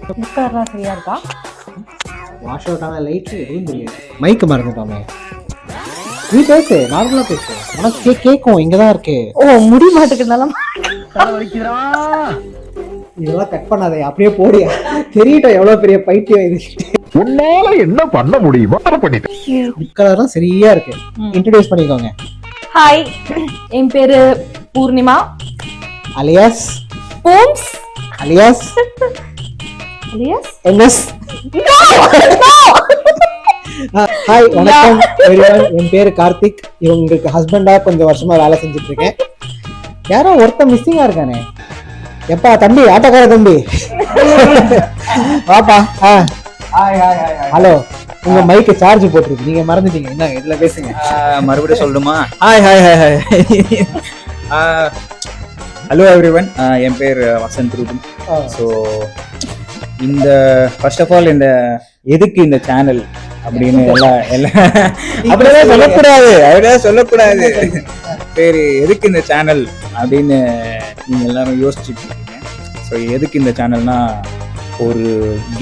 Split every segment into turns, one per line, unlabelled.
முக்காரெல்லாம் சரியா இருக்கா?
Wash out ஆன லைட்டு எதுவும் தெரியாது. மைக்கு மறந்துட்டோமே. நீ பேசு, நார்மலா பேசு. உனக்கு கேட்கும், இங்கதான் இருக்கு.
ஓ, முடி மாட்டுக்குனால
இதெல்லாம் கட் பண்ணாதே, அப்படியே போடியா. தெரியட்டும் எவ்வளவு பெரிய பைத்தியம் இது.
உன்னால என்ன பண்ண முடியுமோ அதை பண்ணிட்டேன்.
முக்கெல்லாம் சரியா இருக்கு. இன்ட்ரோடியூஸ் பண்ணிக்கோங்க.
ஹாய், என் பேரு Purnima
alias
Booms
alias
alias
NS. Hi, வணக்கம் everyone. என் பேரு கார்த்திக். இவங்களுக்கு ஹஸ்பண்டா கொஞ்சம் வருஷமா வேலை செஞ்சுட்டு இருக்கேன். யாரோ ஒருத்தன் மிஸ்ஸிங்கா இருக்கானே. எப்பா தம்பி, ஆட்டோக்கார தம்பி வாப்பா. ஹலோ, உங்க மைக்கு சார்ஜ் போட்டுருக்கு, நீங்க மறந்துட்டீங்க. என்ன இதுல பேசுங்க.
மறுபடியும் சொல்லணுமா? Hi hi hi hi. Hello everyone, என் பேர் வசந்த் ரூபன். ஸோ இந்த ஃபர்ஸ்ட் ஆஃப் ஆல் இந்த எதுக்கு இந்த சேனல் அப்படின்னு எல்லாம் அப்படிதான் சொல்லக்கூடாது. சரி, எதுக்கு இந்த சேனல் அப்படின்னு நீங்க எல்லாரும் யோசிச்சுட்டு இருக்கீங்க. ஸோ எதுக்கு இந்த சேனல்னா, ஒரு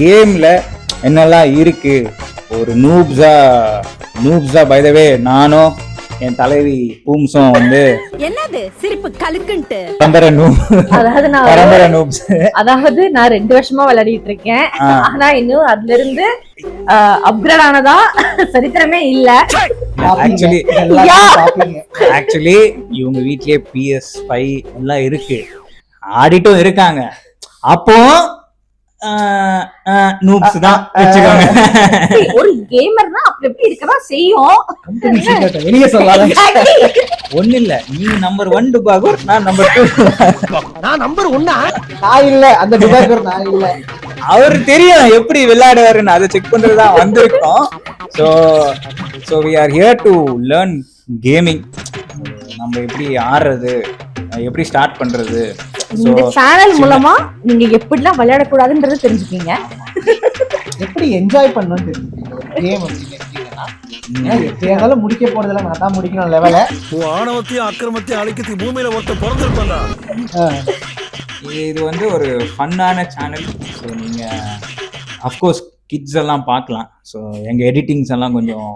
கேம்ல என்னெல்லாம் இருக்கு, ஒரு நூப்ஸா பை த வே நானும் என் தலைவி பூம்ஸும் வந்து
என்னது சிரிப்பு கலுக்குன்ட்டு
பரம்பரை நூப்ஸ்.
அதாவது நான் 2 வருஷமா விளையாடிட்டு இருக்கேன். ஆனா இன்னும் அதுல இருந்து அப்கிரேட் ஆனதா சரித்திரமே இல்ல.
ஆக்சுவலி இவங்க வீட்லயே PS5 எல்லாம் இருக்கு, ஆடிட்டும் இருக்காங்க. அப்போ நூப்ஸ் தான் வச்சுக்கோங்க.
ஒரு கேமர்னா அப்படி எப்படி இருக்கதான் செய்யும்.
வெளியே சொல்லாத.
ஒண்ணு இல்ல, நீ நம்பர் 1 டுபாகூர், நான் நம்பர் 2.
நான் நம்பர் 1. நான் இல்ல, அந்த டுபாகூர் நான் இல்ல.
அவரு தெரியும் எப்படி விளையாடுவாருன்னு, அதை செக் பண்றதுதான் வந்திருக்கோம். So we are here to learn gaming. நம்ம எப்படி ஆடுறது, எப்படி ஸ்டார்ட் பண்றது.
இந்த சேனல் மூலமா நீங்க எப்படிலாம் விளையாடக்கூடாதுன்றது தெரிஞ்சுக்கீங்க,
எப்படி என்ஜாய் பண்ணணும்னு தெரிஞ்சுக்கீங்க. கேம் அப்படின்னா எப்படியாவது முடிக்க போறதுல நான் தான் முடிக்கணும் லெவல.
ஆணவத்தையும் அக்கிரமத்தையும் அழிக்கத்தி பூமியில ஒருத்த பிறந்திருப்பாங்க.
இது வந்து ஒரு ஃபன்னான சேனல். ஸோ நீங்க அஃப்கோர்ஸ் கிட்ஸ் எல்லாம் பார்க்கலாம். ஸோ எங்க எடிட்டிங்ஸ் எல்லாம் கொஞ்சம்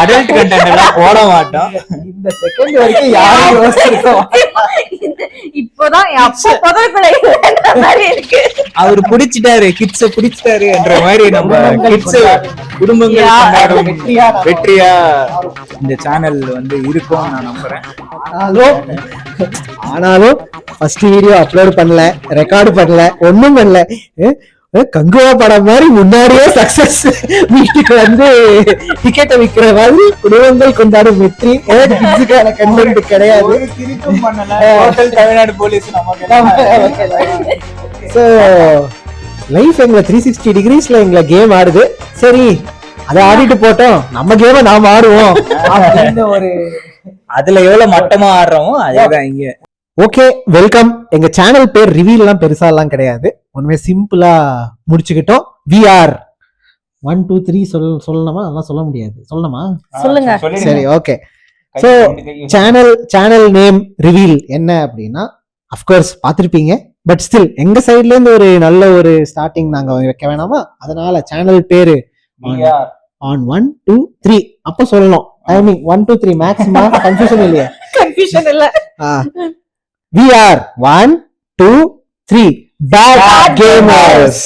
அடல்ட் கண்டென்ட் எல்லாம் போட மாட்டோம்.
இந்த செகண்ட் வரைக்கும் யாரும் யோசிச்சிருக்கோம்.
இப்போதான்
அவரு பிடிச்சிட்டாரு, கிட்ஸ பிடிச்சிட்டாரு என்ற மாதிரி நம்ம கிட்ஸ் குடும்பங்கள் வெற்றியா இந்த சேனல் வந்து இருக்கும் நான் நம்புறேன்.
ஆனாலும் ஃபர்ஸ்ட் வீடியோ அப்லோட் பண்ணல, ரெக்கார்டு பண்ணல, ஒண்ணும் பண்ணல. கங்குவா படம் மாதிரி முன்னாடியே சக்சஸ் வீட்டுக்கு வந்து டிக்கெட்டை விற்கிற மாதிரி குடும்பங்கள் கொண்டாடும் வெற்றி. கிட்ஸுக்கான கண்டென்ட் கிடையாது.
தமிழ்நாடு போலீஸ்
ஸோ லைஃப் எங்களை 360 டிகிரிஸ்ல எங்களை கேம் ஆடுது. சரி, அதை ஆடிட்டு போட்டோம், நம்ம கேம நாம ஆடுவோம் அப்படின்னு ஒரு
அதுல எவ்வளவு மட்டமா ஆடுறோமோ அதேதான் இங்க.
Okay, welcome. எங்க சேனல் பேர் ரிவீல் எல்லாம் பெருசா எல்லாம் கிடையாது, ஒண்ணுமே சிம்பிளா முடிச்சுக்கிட்டோம். VR 1 2 3 சொல்லணுமா? அதெல்லாம் சொல்ல முடியாது. சொல்லணுமா?
சொல்லுங்க.
சரி, okay. So channel name reveal என்ன அப்படின்னா, அஃப்கோர்ஸ் பார்த்திருப்பீங்க. பட் ஸ்டில் எங்க சைட்ல இருந்து ஒரு நல்ல ஒரு ஸ்டார்டிங் நாங்க வைக்க வேணாமா? அதனால சேனல் பேரு on 1 2 3 அப்ப சொல்லணும். Timing 1 2 3 maxima. கன்ஃபியூஷன் இல்லையா?
கன்ஃபியூஷன் இல்ல.
VR 1 2 3 Bad Gamers.